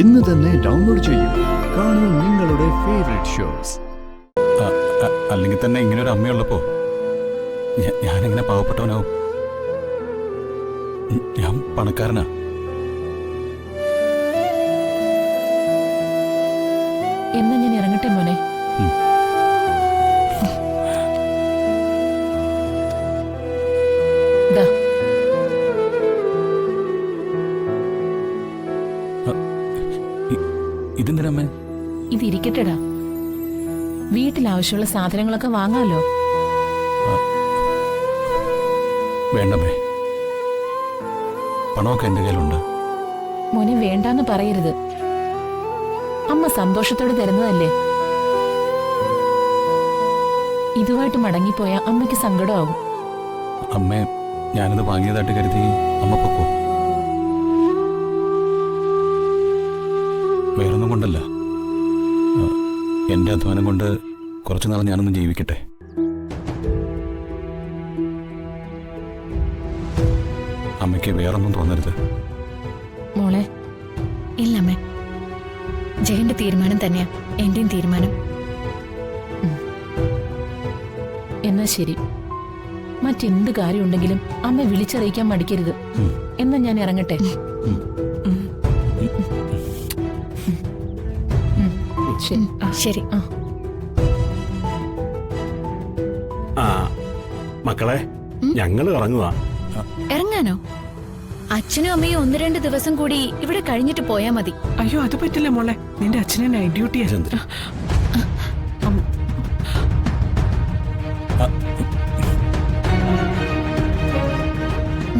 ഇന്ന് തന്നെ ഡൗൺലോഡ് ചെയ്യൂ. കാണൂ നിങ്ങളുടെ ഫേവറേറ്റ് ഷോസ്. അല്ലെങ്കിൽ തന്നെ ഇങ്ങനെ ഒരു അമ്മയുള്ളപ്പോ ഞാനെങ്ങനെ പാവപ്പെട്ടവനാവും? ഞാൻ പണക്കാരനാ. എന്നാ ഞാൻ ഇറങ്ങട്ടെ മോനെ. ഇതെന്തിനമ്മേ? ഇതിരിക്കട്ടെടാ, വീട്ടിലാവശ്യമുള്ള സാധനങ്ങളൊക്കെ വാങ്ങാലോ. വേണ്ടമ്മേ, പണമൊക്കെ എന്റെ കയ്യിലുണ്ട്. മോനെ വേണ്ടാന്ന് പറയരുത്. അമ്മ സന്തോഷത്തോടെ തരുന്നതല്ലേ. ഇതുമായിട്ട് മടങ്ങിപ്പോയാ അമ്മയ്ക്ക് സങ്കടമാവും. അമ്മേ, ഞാനിത് വാങ്ങിയതായിട്ട് കരുതി അമ്മ പൊക്കോ. വേറൊന്നും കൊണ്ടല്ല, എന്റെ അധ്വാനം കൊണ്ട് കുറച്ചുനാൾ ഞാനൊന്ന് ജീവിക്കട്ടെ. അമ്മയ്ക്ക് വേറൊന്നും തോന്നരുത്. മോളെ. ഇല്ലമ്മേ, ജയന്റെ തീരുമാനം തന്നെയാ എന്റെയും തീരുമാനം. എന്നാ ശരി, മറ്റെന്ത് കാര്യമുണ്ടെങ്കിലും അമ്മ വിളിച്ചറിയിക്കാൻ മടിക്കരുത്. എന്നാ ഞാൻ ഇറങ്ങട്ടെ. ശരി. മക്കളെ, ഞങ്ങൾ ഇറങ്ങുക. ഇറങ്ങാനോ? അച്ഛനും അമ്മയും 1-2 ദിവസം കൂടി ഇവിടെ കഴിഞ്ഞിട്ട് പോയാ മതി. അയ്യോ, അത് പറ്റില്ല മോളെ. നിന്റെ അച്ഛനെ നൈറ്റ് ഡ്യൂട്ടിയാ.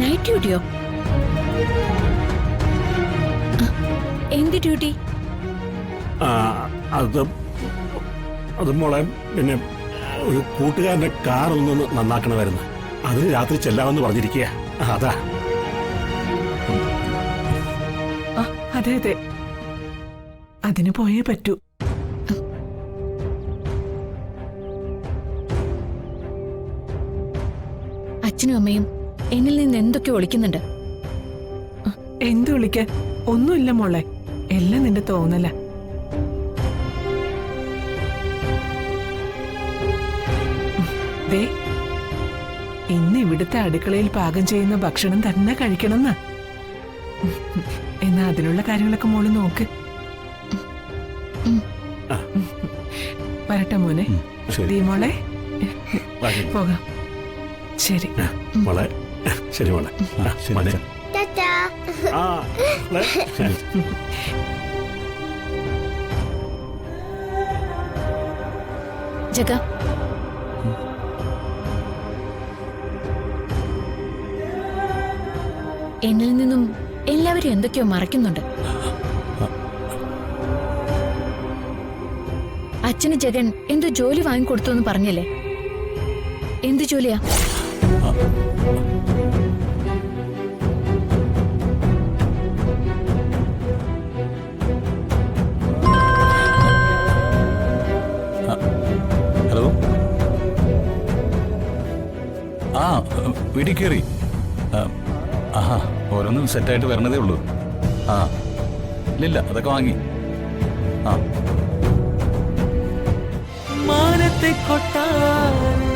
നൈറ്റ് ഡ്യൂട്ടിയോ? എന്ത് ഡ്യൂട്ടി? അത് മോളെ, പിന്നെ ഒരു കൂട്ടുകാരന്റെ കാർ ഒന്ന് നന്നാക്കണമായിരുന്നു. അതിന് രാത്രി ചെല്ലാമെന്ന് പറഞ്ഞിരിക്കുക. അതാ. അതെ അതെ, അതിന് പോയേ പറ്റൂ. അച്ഛനും അമ്മയും എന്നിൽ നിന്ന് എന്തൊക്കെ ഒളിക്കുന്നുണ്ട്. എന്ത് വിളിക്കാൻ? ഒന്നുമില്ല മോളെ, എല്ലാം നിന്റെ തോന്നല. ഇന്ന് ഇവിടുത്തെ അടുക്കളയിൽ പാകം ചെയ്യുന്ന ഭക്ഷണം തന്നെ കഴിക്കണമെന്നാ. എന്നാ അതിനുള്ള കാര്യങ്ങളൊക്കെ മോള് നോക്ക്. വരട്ടെ മോനെ. മോളെ, പോകാം. ശരി മോളെ. ശരി മോളെ. മോനെ. ജഗ, എന്നിൽ നിന്നും എല്ലാവരും എന്തൊക്കെയോ മറയ്ക്കുന്നുണ്ട്. അച്ഛന് ജഗൻ എന്തോ ജോലി വാങ്ങിക്കൊടുത്തു എന്ന് പറഞ്ഞല്ലേ? എന്ത് ജോലിയാ? ഹലോ. വീട്ടിൽ കയറി. ആഹാ, ഓരോന്നും സെറ്റായിട്ട് വരണതേ ഉള്ളൂ. ഇല്ല, അതൊക്കെ വാങ്ങി. മാനത്തെ കൊട്ടാരം